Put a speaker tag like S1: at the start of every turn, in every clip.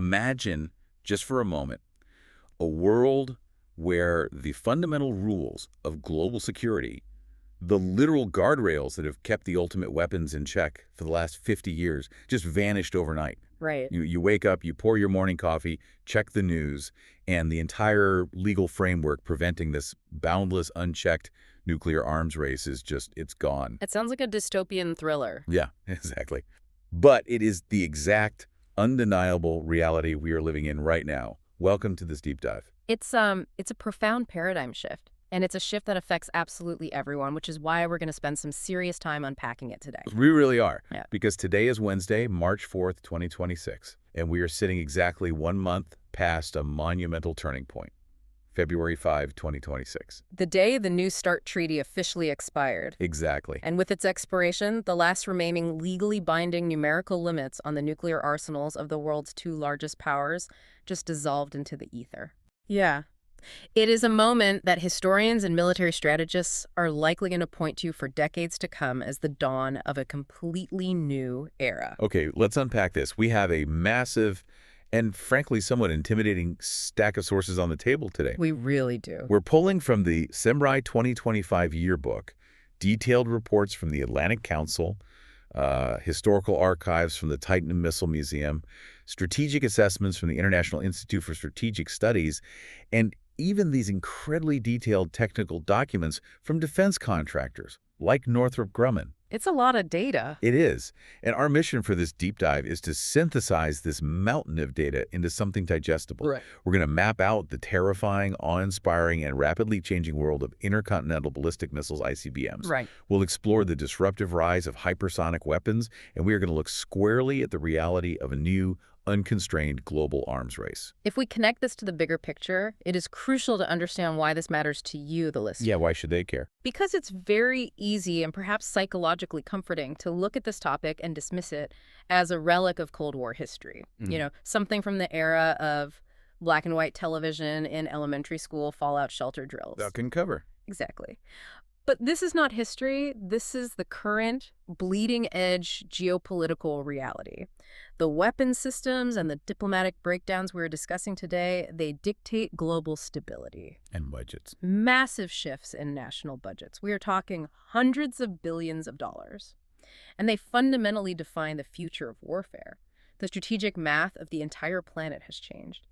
S1: Imagine, just for a moment, a world where the fundamental rules of global security, the literal guardrails that have kept the ultimate weapons in check for the last 50 years, just vanished overnight.
S2: Right.
S1: You wake up, you pour your morning coffee, check the news, and the entire legal framework preventing this boundless, unchecked nuclear arms race is just, it's gone.
S2: It sounds like a dystopian thriller.
S1: Yeah, exactly. But it is the exact, undeniable reality we are living in right now. Welcome to this deep dive.
S2: It's a profound paradigm shift, and it's a shift that affects absolutely everyone, which is why we're going to spend some serious time unpacking it today.
S1: We really are,
S2: Yeah.
S1: because today is Wednesday, March 4th, 2026, and we are sitting exactly 1 month past a monumental turning point, February 5, 2026.
S2: The day the New START Treaty officially expired.
S1: Exactly.
S2: And with its expiration, the last remaining legally binding numerical limits on the nuclear arsenals of the world's two largest powers just dissolved into the ether. Yeah. It is a moment that historians and military strategists are likely going to point to for decades to come as the dawn of a completely new era.
S1: Okay, let's unpack this. We have a massive and frankly somewhat intimidating stack of sources on the table today.
S2: We really do.
S1: We're pulling from the SEMRI 2025 yearbook, detailed reports from the Atlantic Council, historical archives from the Titan Missile Museum, strategic assessments from the International Institute for Strategic Studies, and even these incredibly detailed technical documents from defense contractors like Northrop Grumman.
S2: It's a lot of data.
S1: It is. And our mission for this deep dive is to synthesize this mountain of data into something digestible.
S2: Right.
S1: We're going to map out the terrifying, awe-inspiring, and rapidly changing world of intercontinental ballistic missiles, ICBMs.
S2: Right.
S1: We'll explore the disruptive rise of hypersonic weapons, and we are going to look squarely at the reality of a new, unconstrained global arms race.
S2: If we connect this to the bigger picture, it is crucial to understand why this matters to you, the listener.
S1: Yeah, why should they care?
S2: Because it's very easy and perhaps psychologically comforting to look at this topic and dismiss it as a relic of Cold War history.
S1: Mhm.
S2: You know, something from the era of black and white television in elementary school fallout shelter drills.
S1: Duck and cover.
S2: Exactly. But this is not history. This is the current, bleeding-edge geopolitical reality. The weapon systems and the diplomatic breakdowns we're discussing today, they dictate global stability.
S1: And budgets.
S2: Massive shifts in national budgets. We are talking hundreds of billions of dollars. And they fundamentally define the future of warfare. The strategic math of the entire planet has changed.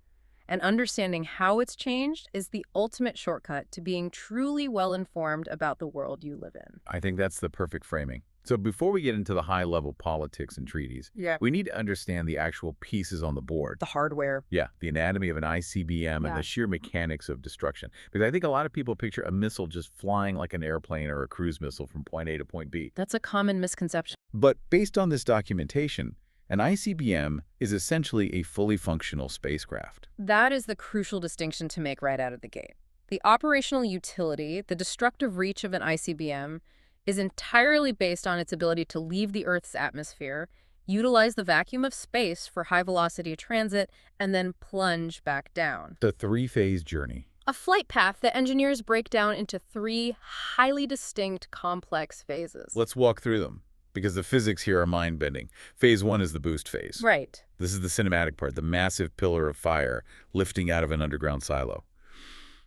S2: And understanding how it's changed is the ultimate shortcut to being truly well-informed about the world you live in.
S1: I think that's the perfect framing. So before we get into the high-level politics and treaties, we need to understand the actual pieces on the board.
S2: The hardware.
S1: Yeah, the anatomy of an ICBM and the sheer mechanics of destruction. Because I think a lot of people picture a missile just flying like an airplane or a cruise missile from point A to point B.
S2: That's a common misconception.
S1: But based on this documentation, an ICBM is essentially a fully functional spacecraft.
S2: That is the crucial distinction to make right out of the gate. The operational utility, the destructive reach of an ICBM, is entirely based on its ability to leave the Earth's atmosphere, utilize the vacuum of space for high-velocity transit, and then plunge back down.
S1: The three-phase journey.
S2: A flight path that engineers break down into three highly distinct, complex phases.
S1: Let's walk through them, because the physics here are mind-bending. Phase 1 is the boost phase.
S2: Right.
S1: This is the cinematic part, the massive pillar of fire lifting out of an underground silo.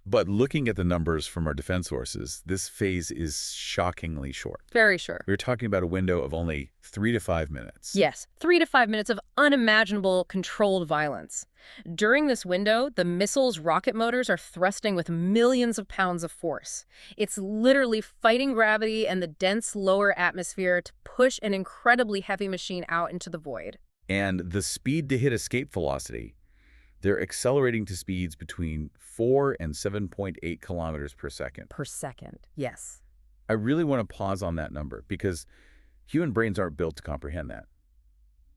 S1: But looking at the numbers from our defense sources, this phase is shockingly short.
S2: Very short.
S1: We're talking about a window of only 3 to 5 minutes.
S2: Yes, 3 to 5 minutes of unimaginable controlled violence. During this window, the missile's rocket motors are thrusting with millions of pounds of force. It's literally fighting gravity and the dense lower atmosphere to push an incredibly heavy machine out into the void.
S1: And the speed to hit escape velocity, they're accelerating to speeds between 4 and 7.8 kilometers per second.
S2: Per second, yes.
S1: I really want to pause on that number because human brains aren't built to comprehend that.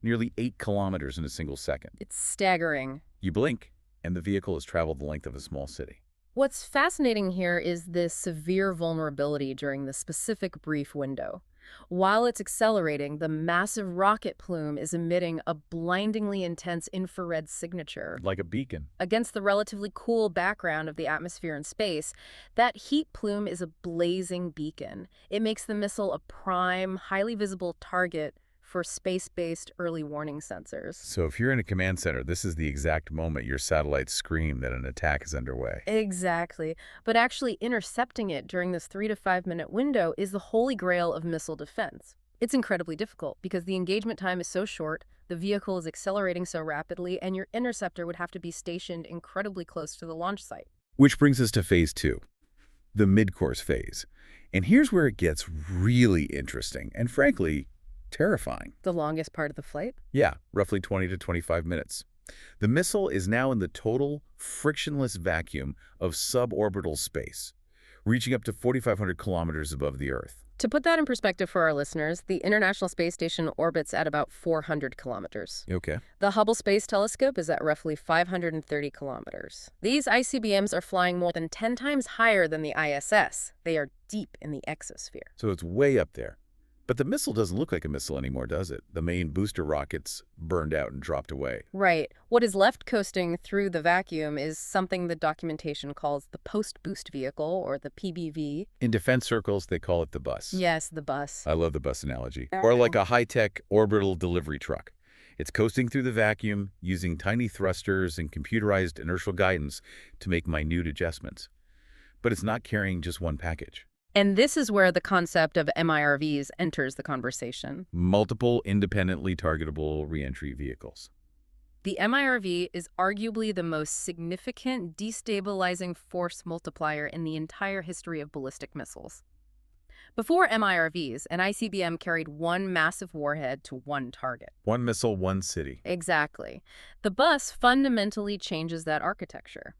S1: Nearly 8 kilometers in a single second.
S2: It's staggering.
S1: You blink, and the vehicle has traveled the length of a small city.
S2: What's fascinating here is the severe vulnerability during the specific brief window. While it's accelerating, the massive rocket plume is emitting a blindingly intense infrared signature.
S1: Like a beacon.
S2: Against the relatively cool background of the atmosphere and space, that heat plume is a blazing beacon. It makes the missile a prime, highly visible target for space-based early warning sensors.
S1: So if you're in a command center, this is the exact moment your satellites scream that an attack is underway.
S2: Exactly. But actually intercepting it during this 3 to 5 minute window is the holy grail of missile defense. It's incredibly difficult because the engagement time is so short, the vehicle is accelerating so rapidly, and your interceptor would have to be stationed incredibly close to the launch site.
S1: Which brings us to phase 2, the mid-course phase. And here's where it gets really interesting and, frankly, terrifying.
S2: The longest part of the flight?
S1: Yeah, roughly 20 to 25 minutes. The missile is now in the total frictionless vacuum of suborbital space, reaching up to 4,500 kilometers above the Earth.
S2: To put that in perspective for our listeners, the International Space Station orbits at about 400 kilometers.
S1: Okay.
S2: The Hubble Space Telescope is at roughly 530 kilometers. These ICBMs are flying more than 10 times higher than the ISS. They are deep in the exosphere.
S1: So it's way up there. But the missile doesn't look like a missile anymore, does it? The main booster rockets burned out and dropped away.
S2: Right. What is left coasting through the vacuum is something the documentation calls the post-boost vehicle, or the PBV.
S1: In defense circles, they call it the bus.
S2: Yes, the bus.
S1: I love the bus analogy. Or like a high-tech orbital delivery truck. It's coasting through the vacuum, using tiny thrusters and computerized inertial guidance to make minute adjustments. But it's not carrying just one package.
S2: And this is where the concept of MIRVs enters the conversation.
S1: Multiple independently targetable reentry vehicles.
S2: The MIRV is arguably the most significant destabilizing force multiplier in the entire history of ballistic missiles. Before MIRVs, an ICBM carried one massive warhead to one target.
S1: One missile, one city.
S2: Exactly. The bus fundamentally changes that architecture.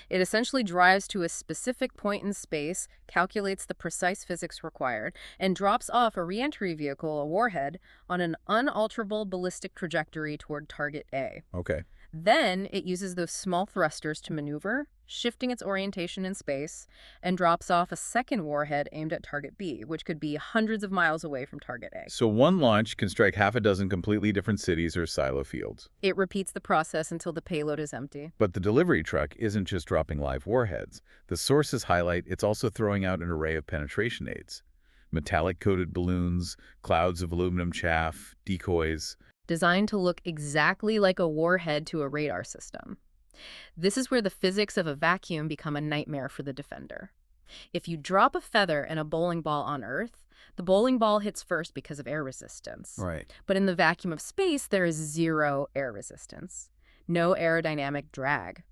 S2: It essentially drives to a specific point in space, calculates the precise physics required, and drops off a reentry vehicle, a warhead, on an unalterable ballistic trajectory toward target A.
S1: Okay.
S2: Then it uses those small thrusters to maneuver, shifting its orientation in space, and drops off a second warhead aimed at target B, which could be hundreds of miles away from target A.
S1: So one launch can strike half a dozen completely different cities or silo fields.
S2: It repeats the process until the payload is empty.
S1: But the delivery truck isn't just dropping live warheads. The sources highlight it's also throwing out an array of penetration aids. Metallic-coated balloons, clouds of aluminum chaff, decoys.
S2: Designed to look exactly like a warhead to a radar system. This is where the physics of a vacuum become a nightmare for the defender. If you drop a feather and a bowling ball on Earth, the bowling ball hits first because of air resistance.
S1: Right.
S2: But in the vacuum of space, there is zero air resistance, no aerodynamic drag.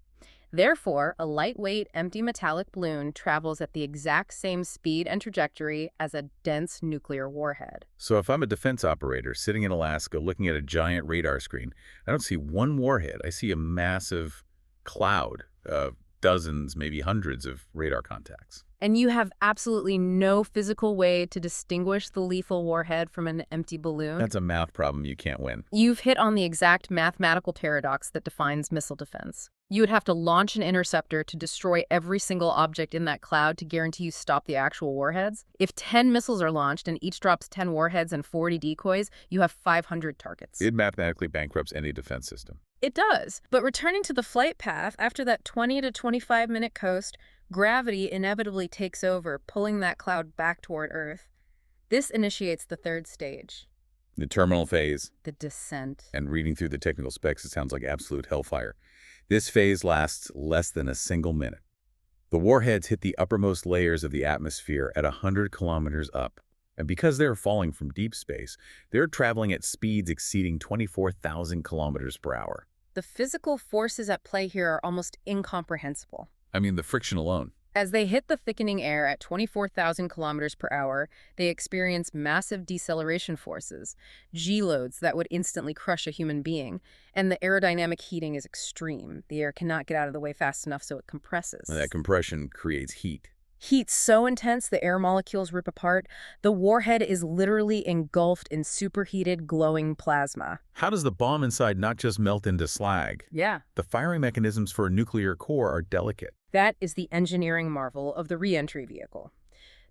S2: Therefore, a lightweight, empty metallic balloon travels at the exact same speed and trajectory as a dense nuclear warhead.
S1: So if I'm a defense operator sitting in Alaska looking at a giant radar screen, I don't see one warhead. I see a massive cloud of dozens, maybe hundreds of radar contacts.
S2: And you have absolutely no physical way to distinguish the lethal warhead from an empty balloon.
S1: That's a math problem you can't win.
S2: You've hit on the exact mathematical paradox that defines missile defense. You would have to launch an interceptor to destroy every single object in that cloud to guarantee you stop the actual warheads. If 10 missiles are launched and each drops 10 warheads and 40 decoys, you have 500 targets.
S1: It mathematically bankrupts any defense system.
S2: It does. But returning to the flight path, after that 20 to 25 minute coast, gravity inevitably takes over, pulling that cloud back toward Earth. This initiates the third stage.
S1: The terminal phase.
S2: The descent.
S1: And reading through the technical specs, it sounds like absolute hellfire. This phase lasts less than a single minute. The warheads hit the uppermost layers of the atmosphere at 100 kilometers up. And because they're falling from deep space, they're traveling at speeds exceeding 24,000 kilometers per hour.
S2: The physical forces at play here are almost incomprehensible.
S1: I mean, the friction alone.
S2: As they hit the thickening air at 24,000 kilometers per hour, they experience massive deceleration forces, G-loads that would instantly crush a human being, and the aerodynamic heating is extreme. The air cannot get out of the way fast enough, so it compresses.
S1: And that compression creates heat.
S2: Heat so intense the air molecules rip apart, the warhead is literally engulfed in superheated, glowing plasma.
S1: How does the bomb inside not just melt into slag?
S2: Yeah.
S1: The firing mechanisms for a nuclear core are delicate.
S2: That is the engineering marvel of the reentry vehicle.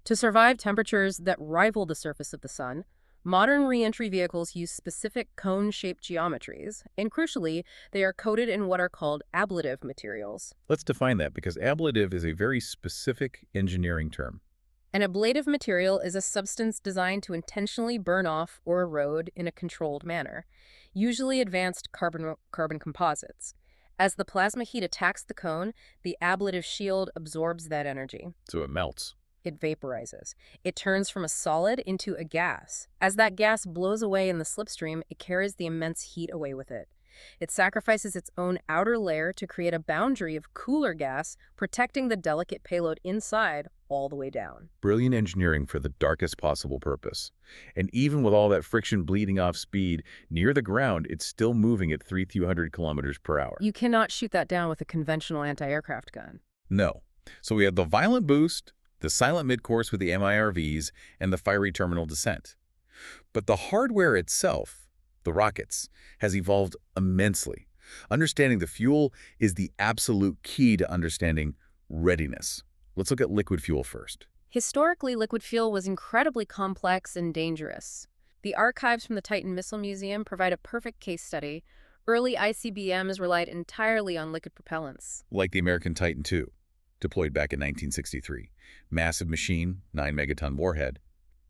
S2: To survive temperatures that rival the surface of the sun, modern reentry vehicles use specific cone-shaped geometries, and crucially, they are coated in what are called ablative materials.
S1: Let's define that, because ablative is a very specific engineering term.
S2: An ablative material is a substance designed to intentionally burn off or erode in a controlled manner, usually advanced carbon composites. As the plasma heat attacks the cone, the ablative shield absorbs that energy.
S1: So it melts.
S2: It vaporizes. It turns from a solid into a gas. As that gas blows away in the slipstream, it carries the immense heat away with it. It sacrifices its own outer layer to create a boundary of cooler gas, protecting the delicate payload inside all the way down.
S1: Brilliant engineering for the darkest possible purpose. And even with all that friction bleeding off speed, near the ground, it's still moving at 300 kilometers per hour.
S2: You cannot shoot that down with a conventional anti-aircraft gun.
S1: No. So we have the violent boost, the silent midcourse with the MIRVs, and the fiery terminal descent. But the hardware itself, the rockets, has evolved immensely. Understanding the fuel is the absolute key to understanding readiness. Let's look at liquid fuel first.
S2: Historically, liquid fuel was incredibly complex and dangerous. The archives from the Titan Missile Museum provide a perfect case study. Early ICBMs relied entirely on liquid propellants.
S1: Like the American Titan II, deployed back in 1963. Massive machine, 9-megaton warhead.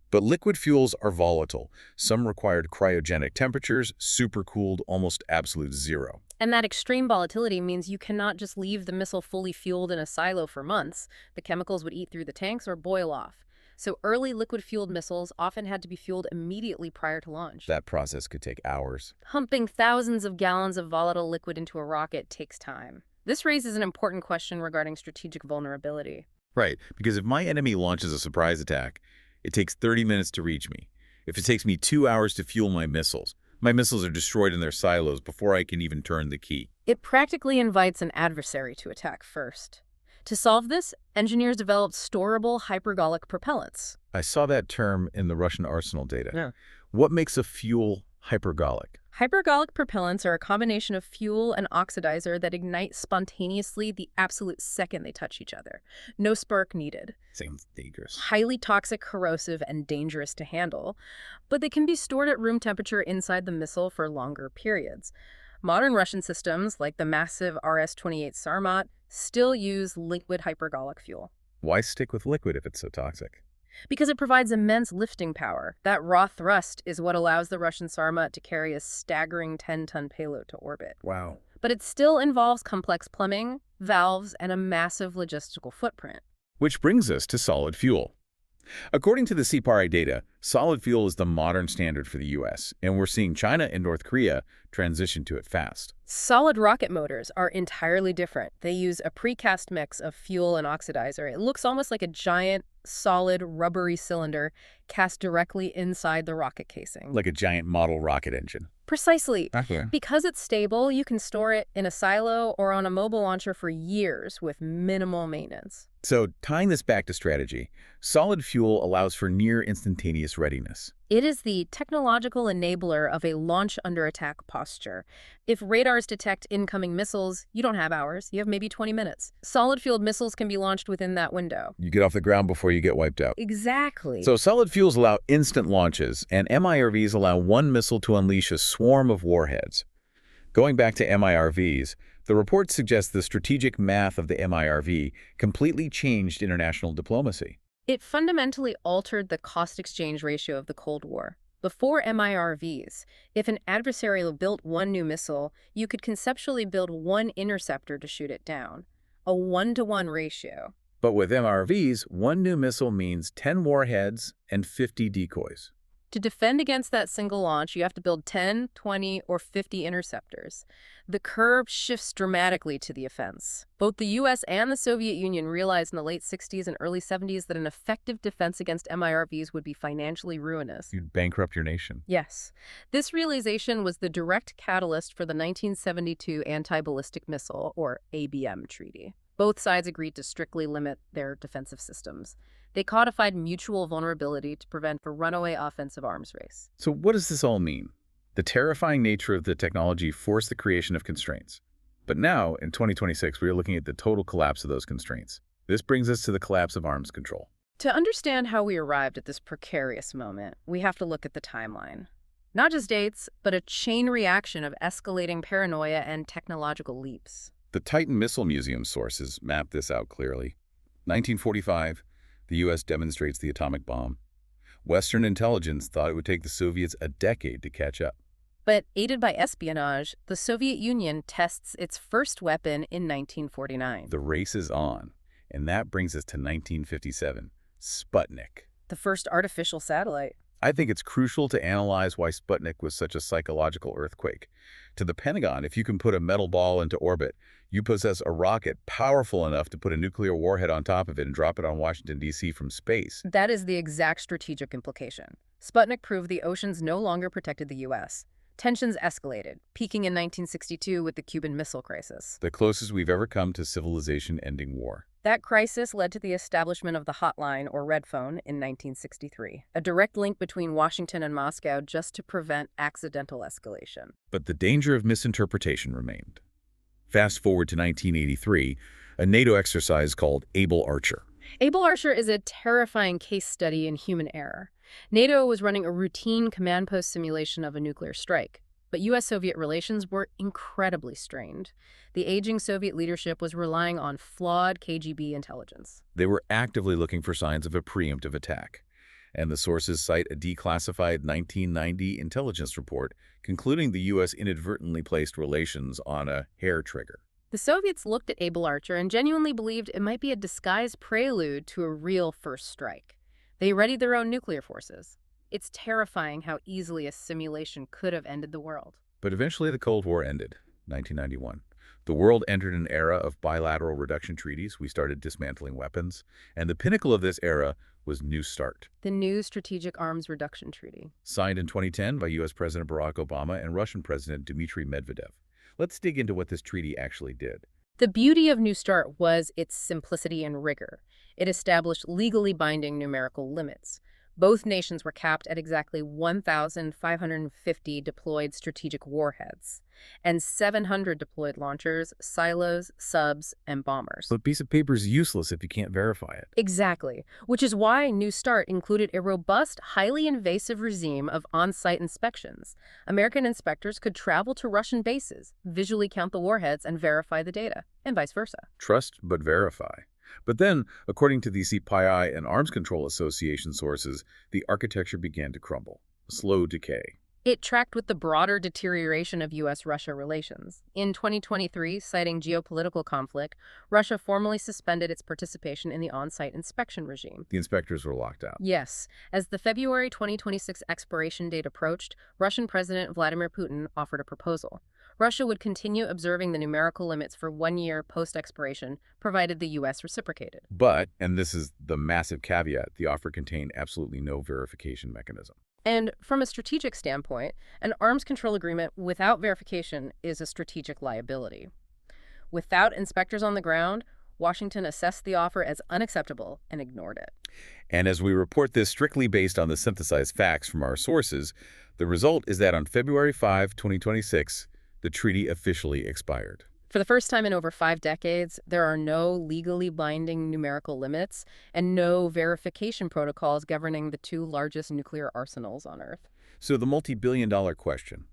S1: But liquid fuels are volatile. Some required cryogenic temperatures, supercooled, almost absolute zero.
S2: And that extreme volatility means you cannot just leave the missile fully fueled in a silo for months. The chemicals would eat through the tanks or boil off. So early liquid-fueled missiles often had to be fueled immediately prior to launch.
S1: That process could take hours.
S2: Pumping thousands of gallons of volatile liquid into a rocket takes time. This raises an important question regarding strategic vulnerability.
S1: Right, because if my enemy launches a surprise attack, it takes 30 minutes to reach me. If it takes me 2 hours to fuel my missiles are destroyed in their silos before I can even turn the key.
S2: It practically invites an adversary to attack first. To solve this, engineers developed storable hypergolic propellants.
S1: I saw that term in the Russian arsenal data.
S2: Yeah.
S1: What makes a fuel hypergolic?
S2: Hypergolic propellants are a combination of fuel and oxidizer that ignite spontaneously the absolute second they touch each other. No spark needed.
S1: Sounds dangerous.
S2: Highly toxic, corrosive, and dangerous to handle, but they can be stored at room temperature inside the missile for longer periods. Modern Russian systems, like the massive RS-28 Sarmat, still use liquid hypergolic fuel.
S1: Why stick with liquid if it's so toxic?
S2: Because it provides immense lifting power. That raw thrust is what allows the Russian Sarmat to carry a staggering 10-ton payload to orbit.
S1: Wow.
S2: But it still involves complex plumbing, valves, and a massive logistical footprint.
S1: Which brings us to solid fuel. According to the CPRI data, solid fuel is the modern standard for the U.S., and we're seeing China and North Korea transition to it fast.
S2: Solid rocket motors are entirely different. They use a precast mix of fuel and oxidizer. It looks almost like a giant, solid, rubbery cylinder cast directly inside the rocket casing.
S1: Like a giant model rocket engine.
S2: Precisely.
S1: Okay.
S2: Because it's stable, you can store it in a silo or on a mobile launcher for years with minimal maintenance.
S1: So, tying this back to strategy, solid fuel allows for near instantaneous readiness.
S2: It is the technological enabler of a launch under attack posture. If radars detect incoming missiles, you don't have hours, you have maybe 20 minutes. Solid-fueled missiles can be launched within that window.
S1: You get off the ground before you get wiped out.
S2: Exactly.
S1: So solid fuels allow instant launches, and MIRVs allow one missile to unleash a swarm of warheads. Going back to MIRVs, the report suggests the strategic math of the MIRV completely changed international diplomacy.
S2: It fundamentally altered the cost-exchange ratio of the Cold War. Before MIRVs, if an adversary built one new missile, you could conceptually build one interceptor to shoot it down. A 1-to-1 ratio.
S1: But with MIRVs, one new missile means 10 warheads and 50 decoys.
S2: To defend against that single launch, you have to build 10, 20, or 50 interceptors. The curve shifts dramatically to the offense. Both the U.S. and the Soviet Union realized in the late 60s and early 70s that an effective defense against MIRVs would be financially ruinous.
S1: You'd bankrupt your nation.
S2: Yes. This realization was the direct catalyst for the 1972 Anti-Ballistic Missile, or ABM, treaty. Both sides agreed to strictly limit their defensive systems. They codified mutual vulnerability to prevent a runaway offensive arms race.
S1: So what does this all mean? The terrifying nature of the technology forced the creation of constraints. But now, in 2026, we are looking at the total collapse of those constraints. This brings us to the collapse of arms control.
S2: To understand how we arrived at this precarious moment, we have to look at the timeline. Not just dates, but a chain reaction of escalating paranoia and technological leaps.
S1: The Titan Missile Museum sources map this out clearly. 1945, The U.S. demonstrates the atomic bomb. Western intelligence thought it would take the Soviets a decade to catch up.
S2: But aided by espionage, the Soviet Union tests its first weapon in 1949.
S1: The race is on, and that brings us to 1957, Sputnik.
S2: The first artificial satellite.
S1: I think it's crucial to analyze why Sputnik was such a psychological earthquake. To the Pentagon, if you can put a metal ball into orbit, you possess a rocket powerful enough to put a nuclear warhead on top of it and drop it on Washington, D.C. from space.
S2: That is the exact strategic implication. Sputnik proved the oceans no longer protected the U.S. Tensions escalated, peaking in 1962 with the Cuban Missile Crisis.
S1: The closest we've ever come to civilization-ending war.
S2: That crisis led to the establishment of the Hotline, or Red Phone, in 1963, a direct link between Washington and Moscow just to prevent accidental escalation.
S1: But the danger of misinterpretation remained. Fast forward to 1983, a NATO exercise called Able Archer.
S2: Able Archer is a terrifying case study in human error. NATO was running a routine command post simulation of a nuclear strike, but U.S.-Soviet relations were incredibly strained. The aging Soviet leadership was relying on flawed KGB intelligence.
S1: They were actively looking for signs of a preemptive attack, and the sources cite a declassified 1990 intelligence report concluding the U.S. inadvertently placed relations on a hair trigger.
S2: The Soviets looked at Able Archer and genuinely believed it might be a disguised prelude to a real first strike. They readied their own nuclear forces. It's terrifying how easily a simulation could have ended the world.
S1: But eventually the Cold War ended, 1991. The world entered an era of bilateral reduction treaties. We started dismantling weapons. And the pinnacle of this era was New START.
S2: The New Strategic Arms Reduction Treaty.
S1: Signed in 2010 by U.S. President Barack Obama and Russian President Dmitry Medvedev. Let's dig into what this treaty actually did.
S2: The beauty of New START was its simplicity and rigor. It established legally binding numerical limits. Both nations were capped at exactly 1,550 deployed strategic warheads and 700 deployed launchers, silos, subs, and bombers.
S1: But a piece of paper is useless if you can't verify it.
S2: Exactly, which is why New START included a robust, highly invasive regime of on-site inspections. American inspectors could travel to Russian bases, visually count the warheads, and verify the data, and vice versa.
S1: Trust but verify. But then, according to the CPI and Arms Control Association sources, the architecture began to crumble, a slow decay.
S2: It tracked with the broader deterioration of U.S.-Russia relations. In 2023, citing geopolitical conflict, Russia formally suspended its participation in the on-site inspection regime.
S1: The inspectors were locked out.
S2: Yes. As the February 2026 expiration date approached, Russian President Vladimir Putin offered a proposal. Russia would continue observing the numerical limits for 1 year post-expiration, provided the U.S. reciprocated.
S1: But, and this is the massive caveat, the offer contained absolutely no verification mechanism.
S2: And from a strategic standpoint, an arms control agreement without verification is a strategic liability. Without inspectors on the ground, Washington assessed the offer as unacceptable and ignored it.
S1: And as we report this strictly based on the synthesized facts from our sources, the result is that on February 5, 2026, the treaty officially expired.
S2: For the first time in over 5 decades, there are no legally binding numerical limits and no verification protocols governing the 2 largest nuclear arsenals on Earth.
S1: So the multi-billion-dollar question.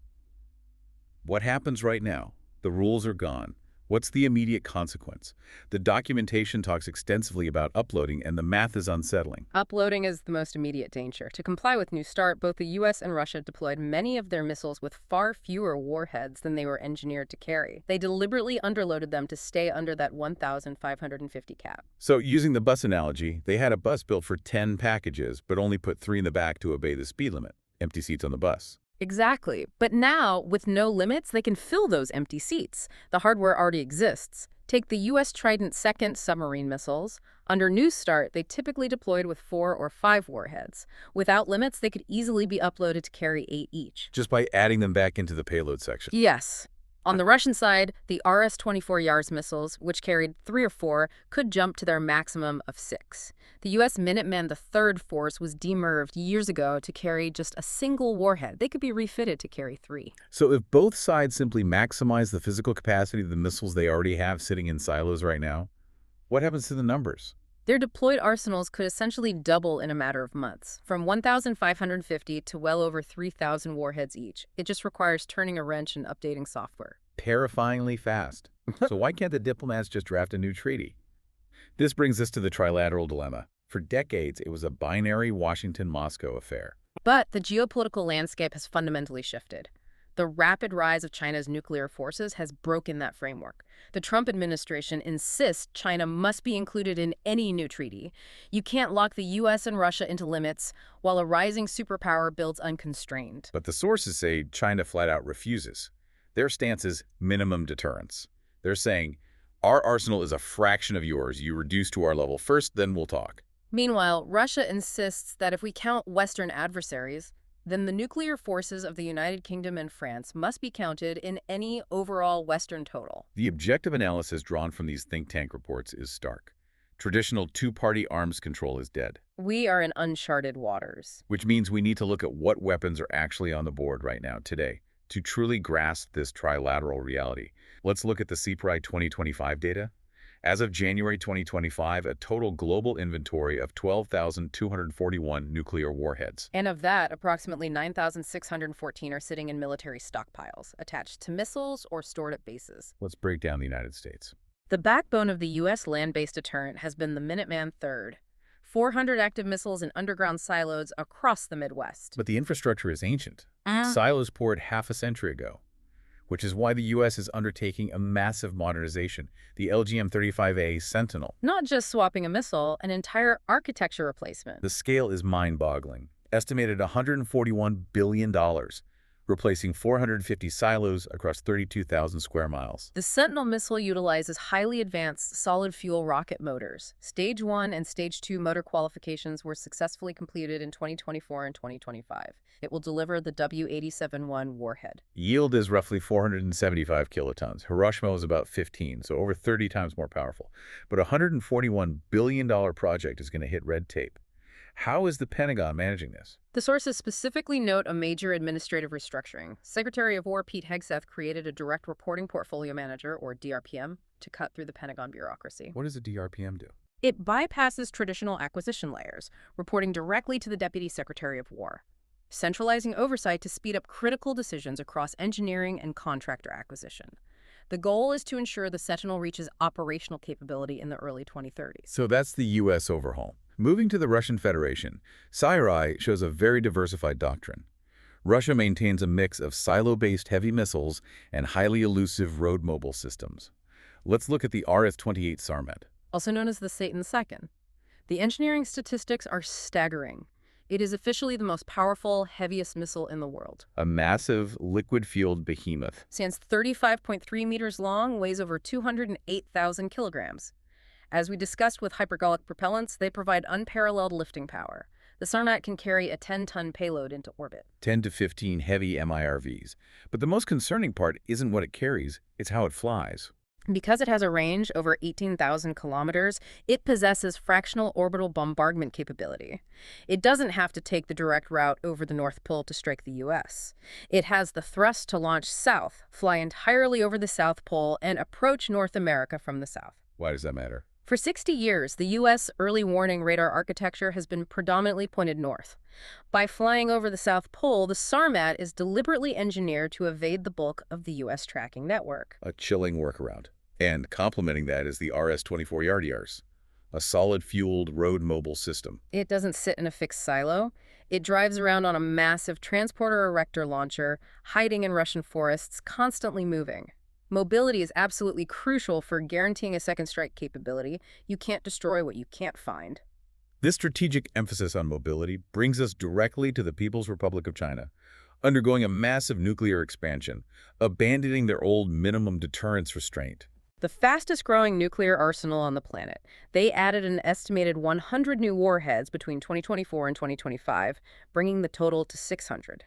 S1: What happens right now? The rules are gone. What's the immediate consequence? The documentation talks extensively about uploading, and the math is unsettling.
S2: Uploading is the most immediate danger. To comply with New START, both the U.S. and Russia deployed many of their missiles with far fewer warheads than they were engineered to carry. They deliberately underloaded them to stay under that 1,550 cap.
S1: So, using the bus analogy, they had a bus built for 10 packages, but only put 3 in the back to obey the speed limit. Empty seats on the bus.
S2: Exactly. But now, with no limits, they can fill those empty seats. The hardware already exists. Take the U.S. Trident II submarine missiles. Under New START, they typically deployed with 4 or 5 warheads. Without limits, they could easily be uploaded to carry 8 each.
S1: Just by adding them back into the payload section.
S2: Yes. On the Russian side, the RS-24 Yars missiles, which carried 3 or 4, could jump to their maximum of 6. The U.S. Minuteman III force was demerved years ago to carry just a single warhead. They could be refitted to carry 3.
S1: So if both sides simply maximize the physical capacity of the missiles they already have sitting in silos right now, what happens to the numbers?
S2: Their deployed arsenals could essentially double in a matter of months, from 1,550 to well over 3,000 warheads each. It just requires turning a wrench and updating software.
S1: Terrifyingly fast. So why can't the diplomats just draft a new treaty? This brings us to the trilateral dilemma. For decades, it was a binary Washington-Moscow affair.
S2: But the geopolitical landscape has fundamentally shifted. The rapid rise of China's nuclear forces has broken that framework. The Trump administration insists China must be included in any new treaty. You can't lock the U.S. and Russia into limits while a rising superpower builds unconstrained.
S1: But the sources say China flat out refuses. Their stance is minimum deterrence. They're saying, our arsenal is a fraction of yours. You reduce to our level first, then we'll talk.
S2: Meanwhile, Russia insists that if we count Western adversaries, then the nuclear forces of the United Kingdom and France must be counted in any overall Western total.
S1: The objective analysis drawn from these think tank reports is stark. Traditional two-party arms control is dead.
S2: We are in uncharted waters.
S1: Which means we need to look at what weapons are actually on the board right now, today, to truly grasp this trilateral reality. Let's look at the CPRI 2025 data. As of January 2025, a total global inventory of 12,241 nuclear warheads.
S2: And of that, approximately 9,614 are sitting in military stockpiles, attached to missiles or stored at bases.
S1: Let's break down the United States.
S2: The backbone of the U.S. land-based deterrent has been the Minuteman III. 400 active missiles in underground silos across the Midwest.
S1: But the infrastructure is ancient. Silos poured half a century ago, which is why the U.S. is undertaking a massive modernization, the LGM-35A Sentinel.
S2: Not just swapping a missile, an entire architecture replacement.
S1: The scale is mind-boggling, estimated $141 billion, replacing 450 silos across 32,000 square miles.
S2: The Sentinel missile utilizes highly advanced solid-fuel rocket motors. Stage 1 and Stage 2 motor qualifications were successfully completed in 2024 and 2025. It will deliver the W-87-1 warhead.
S1: Yield is roughly 475 kilotons. Hiroshima was about 15, so over 30 times more powerful. But a $141 billion project is going to hit red tape. How is the Pentagon managing this?
S2: The sources specifically note a major administrative restructuring. Secretary of War Pete Hegseth created a Direct Reporting Portfolio Manager, or DRPM, to cut through the Pentagon bureaucracy.
S1: What does a DRPM do?
S2: It bypasses traditional acquisition layers, reporting directly to the Deputy Secretary of War, centralizing oversight to speed up critical decisions across engineering and contractor acquisition. The goal is to ensure the Sentinel reaches operational capability in the early 2030s.
S1: So that's the U.S. overhaul. Moving to the Russian Federation, CyRI shows a very diversified doctrine. Russia maintains a mix of silo-based heavy missiles and highly elusive road mobile systems. Let's look at the RS-28 Sarmat.
S2: Also known as the Satan II. The engineering statistics are staggering. It is officially the most powerful, heaviest missile in the world.
S1: A massive, liquid-fueled behemoth.
S2: Stands 35.3 meters long, weighs over 208,000 kilograms. As we discussed with hypergolic propellants, they provide unparalleled lifting power. The Sarmat can carry a 10-ton payload into orbit.
S1: 10 to 15 heavy MIRVs. But the most concerning part isn't what it carries, it's how it flies.
S2: Because it has a range over 18,000 kilometers, it possesses fractional orbital bombardment capability. It doesn't have to take the direct route over the North Pole to strike the U.S. It has the thrust to launch south, fly entirely over the South Pole, and approach North America from the south.
S1: Why does that matter?
S2: For 60 years, the U.S. early warning radar architecture has been predominantly pointed north. By flying over the South Pole, the Sarmat is deliberately engineered to evade the bulk of the U.S. tracking network.
S1: A chilling workaround. And complementing that is the RS-24 Yardiars, a solid-fueled road mobile system.
S2: It doesn't sit in a fixed silo. It drives around on a massive transporter erector launcher, hiding in Russian forests, constantly moving. Mobility is absolutely crucial for guaranteeing a second strike capability. You can't destroy what you can't find.
S1: This strategic emphasis on mobility brings us directly to the People's Republic of China, undergoing a massive nuclear expansion, abandoning their old minimum deterrence restraint.
S2: The fastest-growing nuclear arsenal on the planet. They added an estimated 100 new warheads between 2024 and 2025, bringing the total to 600.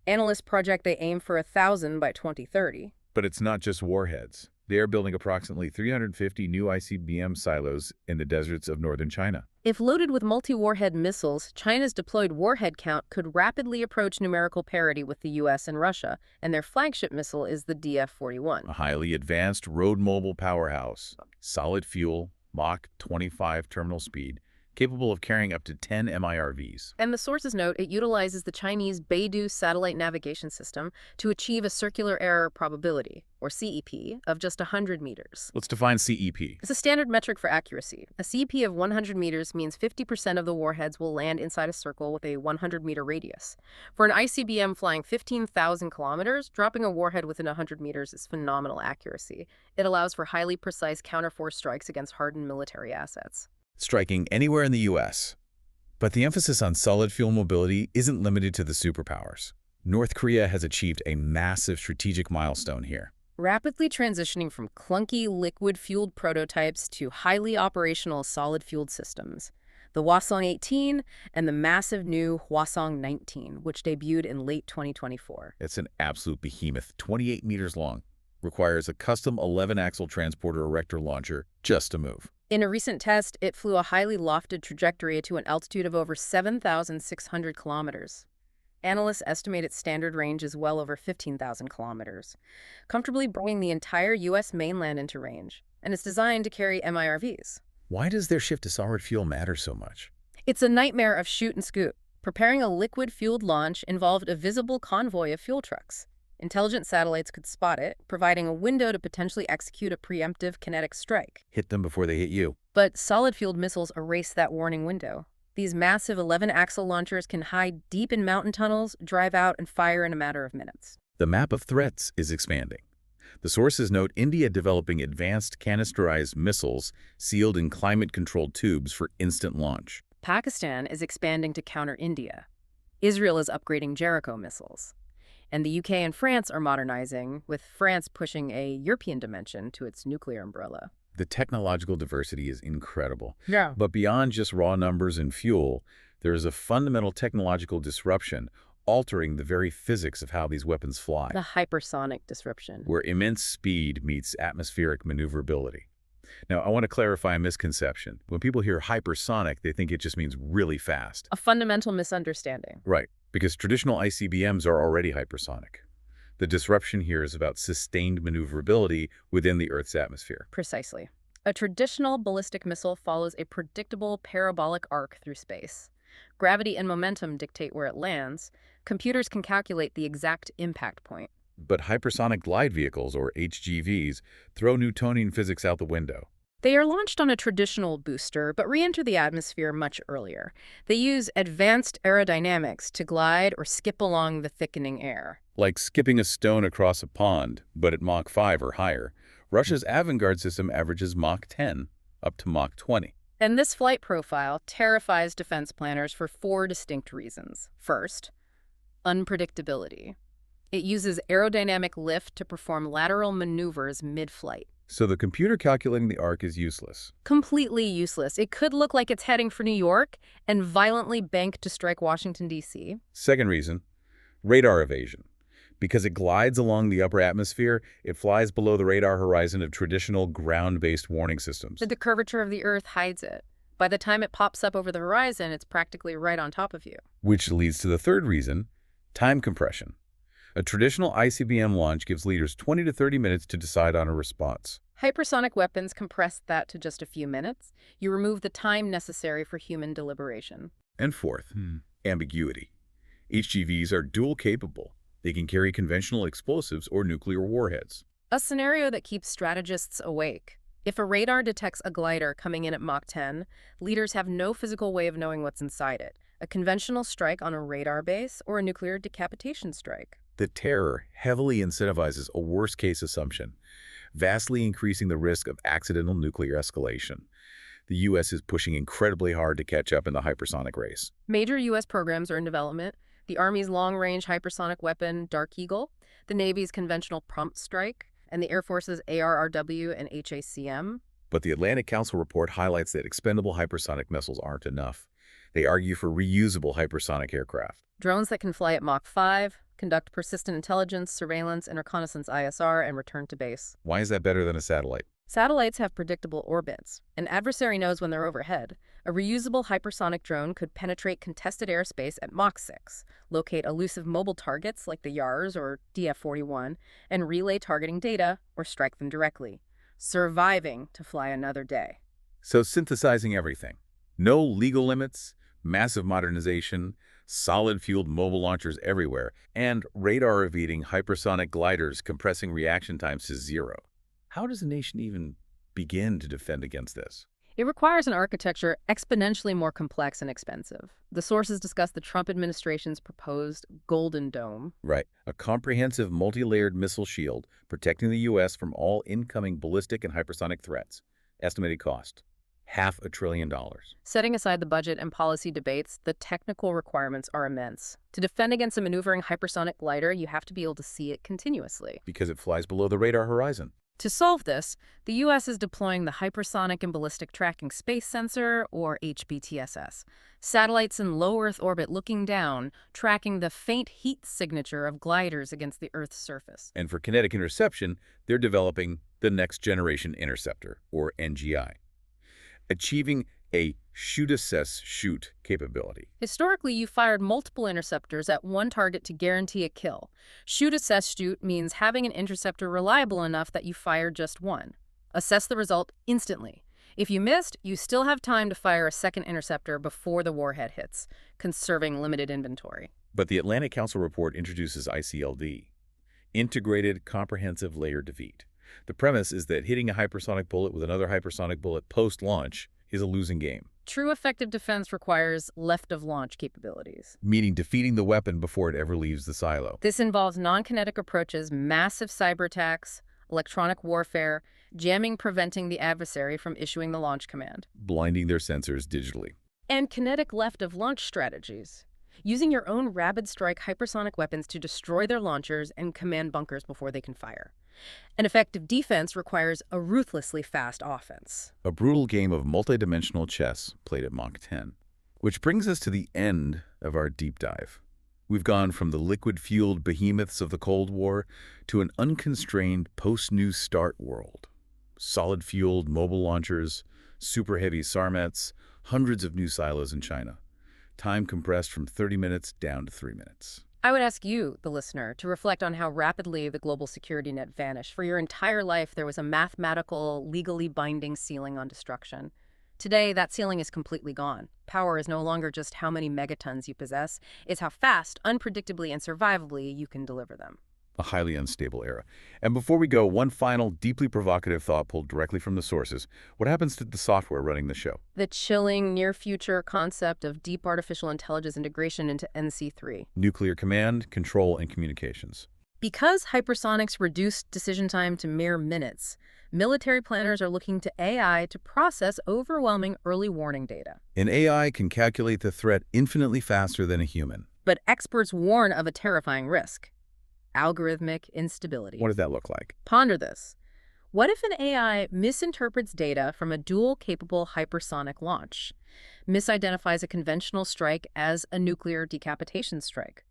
S2: Analysts project they aim for 1,000 by 2030.
S1: But it's not just warheads. They are building approximately 350 new ICBM silos in the deserts of northern China.
S2: If loaded with multi-warhead missiles, China's deployed warhead count could rapidly approach numerical parity with the U.S. and Russia, and their flagship missile is the DF-41.
S1: A highly advanced road mobile powerhouse, solid fuel, Mach 25 terminal speed, capable of carrying up to 10 MIRVs.
S2: And the sources note it utilizes the Chinese Beidou satellite navigation system to achieve a circular error probability, or CEP, of just 100 meters.
S1: Let's define CEP.
S2: It's a standard metric for accuracy. A CEP of 100 meters means 50% of the warheads will land inside a circle with a 100-meter radius. For an ICBM flying 15,000 kilometers, dropping a warhead within 100 meters is phenomenal accuracy. It allows for highly precise counterforce strikes against hardened military assets.
S1: Striking anywhere in the U.S. But the emphasis on solid fuel mobility isn't limited to the superpowers. North Korea has achieved a massive strategic milestone here.
S2: Rapidly transitioning from clunky liquid-fueled prototypes to highly operational solid-fueled systems. The Hwasong-18 and the massive new Hwasong-19, which debuted in late 2024.
S1: It's an absolute behemoth, 28 meters long. Requires a custom 11-axle transporter erector launcher just to move.
S2: In a recent test, it flew a highly lofted trajectory to an altitude of over 7,600 kilometers. Analysts estimate its standard range is well over 15,000 kilometers, comfortably bringing the entire U.S. mainland into range, and it's designed to carry MIRVs.
S1: Why does their shift to solid fuel matter so much?
S2: It's a nightmare of shoot and scoop. Preparing a liquid-fueled launch involved a visible convoy of fuel trucks. Intelligent satellites could spot it, providing a window to potentially execute a preemptive kinetic strike.
S1: Hit them before they hit you.
S2: But solid-fueled missiles erase that warning window. These massive 11-axle launchers can hide deep in mountain tunnels, drive out, and fire in a matter of minutes.
S1: The map of threats is expanding. The sources note India developing advanced canisterized missiles sealed in climate-controlled tubes for instant launch.
S2: Pakistan is expanding to counter India. Israel is upgrading Jericho missiles. And the UK and France are modernizing, with France pushing a European dimension to its nuclear umbrella.
S1: The technological diversity is incredible.
S2: Yeah.
S1: But beyond just raw numbers and fuel, there is a fundamental technological disruption altering the very physics of how these weapons fly.
S2: The hypersonic disruption.
S1: Where immense speed meets atmospheric maneuverability. Now, I want to clarify a misconception. When people hear hypersonic, they think it just means really fast.
S2: A fundamental misunderstanding.
S1: Right, because traditional ICBMs are already hypersonic. The disruption here is about sustained maneuverability within the Earth's atmosphere.
S2: Precisely. A traditional ballistic missile follows a predictable parabolic arc through space. Gravity and momentum dictate where it lands. Computers can calculate the exact impact point.
S1: But hypersonic glide vehicles, or HGVs, throw Newtonian physics out the window.
S2: They are launched on a traditional booster, but re-enter the atmosphere much earlier. They use advanced aerodynamics to glide or skip along the thickening air.
S1: Like skipping a stone across a pond, but at Mach 5 or higher. Russia's Avangard system averages Mach 10 up to Mach 20.
S2: And this flight profile terrifies defense planners for 4 distinct reasons. First, unpredictability. It uses aerodynamic lift to perform lateral maneuvers mid-flight.
S1: So the computer calculating the arc is useless.
S2: Completely useless. It could look like it's heading for New York and violently bank to strike Washington, D.C.
S1: Second reason, radar evasion. Because it glides along the upper atmosphere, it flies below the radar horizon of traditional ground-based warning systems.
S2: The curvature of the Earth hides it. By the time it pops up over the horizon, it's practically right on top of you.
S1: Which leads to the third reason, time compression. A traditional ICBM launch gives leaders 20 to 30 minutes to decide on a response.
S2: Hypersonic weapons compress that to just a few minutes. You remove the time necessary for human deliberation.
S1: And fourth, ambiguity. HGVs are dual capable. They can carry conventional explosives or nuclear warheads.
S2: A scenario that keeps strategists awake. If a radar detects a glider coming in at Mach 10, leaders have no physical way of knowing what's inside it. A conventional strike on a radar base or a nuclear decapitation strike.
S1: The terror heavily incentivizes a worst-case assumption, vastly increasing the risk of accidental nuclear escalation. The U.S. is pushing incredibly hard to catch up in the hypersonic race.
S2: Major U.S. programs are in development. The Army's long-range hypersonic weapon, Dark Eagle, the Navy's conventional prompt strike, and the Air Force's ARRW and HACM.
S1: But the Atlantic Council report highlights that expendable hypersonic missiles aren't enough. They argue for reusable hypersonic aircraft.
S2: Drones that can fly at Mach 5, conduct persistent intelligence, surveillance, and reconnaissance ISR, and return to base.
S1: Why is that better than a satellite?
S2: Satellites have predictable orbits. An adversary knows when they're overhead. A reusable hypersonic drone could penetrate contested airspace at Mach 6, locate elusive mobile targets like the YARS or DF-41, and relay targeting data or strike them directly, surviving to fly another day.
S1: So synthesizing everything. No legal limits, massive modernization, solid-fueled mobile launchers everywhere, and radar-evading hypersonic gliders compressing reaction times to zero. How does a nation even begin to defend against this?
S2: It requires an architecture exponentially more complex and expensive. The sources discuss the Trump administration's proposed Golden Dome.
S1: Right. A comprehensive multi-layered missile shield protecting the U.S. from all incoming ballistic and hypersonic threats. Estimated cost, $500 billion.
S2: Setting aside the budget and policy debates, the technical requirements are immense. To defend against a maneuvering hypersonic glider, you have to be able to see it continuously.
S1: Because it flies below the radar horizon.
S2: To solve this, the U.S. is deploying the Hypersonic and Ballistic Tracking Space Sensor, or HBTSS. Satellites in low Earth orbit looking down, tracking the faint heat signature of gliders against the Earth's surface.
S1: And for kinetic interception, they're developing the Next Generation Interceptor, or NGI, achieving a shoot-assess-shoot capability.
S2: Historically, you fired multiple interceptors at one target to guarantee a kill. Shoot-assess-shoot means having an interceptor reliable enough that you fire just one. Assess the result instantly. If you missed, you still have time to fire a second interceptor before the warhead hits, conserving limited inventory.
S1: But the Atlantic Council report introduces ICLD, Integrated Comprehensive Layered Defeat. The premise is that hitting a hypersonic bullet with another hypersonic bullet post-launch is a losing game.
S2: True effective defense requires left-of-launch capabilities,
S1: meaning defeating the weapon before it ever leaves the silo.
S2: This involves non-kinetic approaches, massive cyber attacks, electronic warfare, jamming preventing the adversary from issuing the launch command,
S1: blinding their sensors digitally.
S2: And kinetic left-of-launch strategies, using your own rapid strike hypersonic weapons to destroy their launchers and command bunkers before they can fire. An effective defense requires a ruthlessly fast offense.
S1: A brutal game of multidimensional chess played at Mach 10. Which brings us to the end of our deep dive. We've gone from the liquid-fueled behemoths of the Cold War to an unconstrained post-New START world. Solid-fueled mobile launchers, super-heavy SARMETs, hundreds of new silos in China. Time compressed from 30 minutes down to 3 minutes.
S2: I would ask you, the listener, to reflect on how rapidly the global security net vanished. For your entire life, there was a mathematical, legally binding ceiling on destruction. Today, that ceiling is completely gone. Power is no longer just how many megatons you possess. It's how fast, unpredictably, and survivably you can deliver them.
S1: A highly unstable era. And before we go, one final, deeply provocative thought pulled directly from the sources. What happens to the software running the show?
S2: The chilling, near-future concept of deep artificial intelligence integration into NC3.
S1: Nuclear command, control, and communications.
S2: Because hypersonics reduced decision time to mere minutes, military planners are looking to AI to process overwhelming early warning data.
S1: An AI can calculate the threat infinitely faster than a human.
S2: But experts warn of a terrifying risk: algorithmic instability.
S1: What does that look like?
S2: Ponder this. What if an AI misinterprets data from a dual-capable hypersonic launch, misidentifies a conventional strike as a nuclear decapitation strike,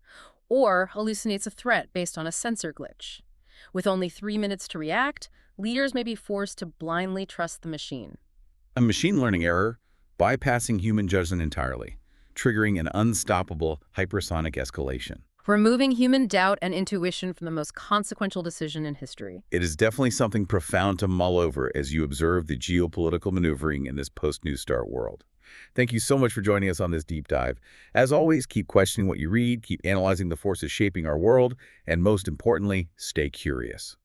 S2: or hallucinates a threat based on a sensor glitch? With only 3 minutes to react, leaders may be forced to blindly trust the machine.
S1: A machine learning error, bypassing human judgment entirely, triggering an unstoppable hypersonic escalation.
S2: Removing human doubt and intuition from the most consequential decision in history.
S1: It is definitely something profound to mull over as you observe the geopolitical maneuvering in this post-New START world. Thank you so much for joining us on this deep dive. As always, keep questioning what you read, keep analyzing the forces shaping our world, and most importantly, stay curious.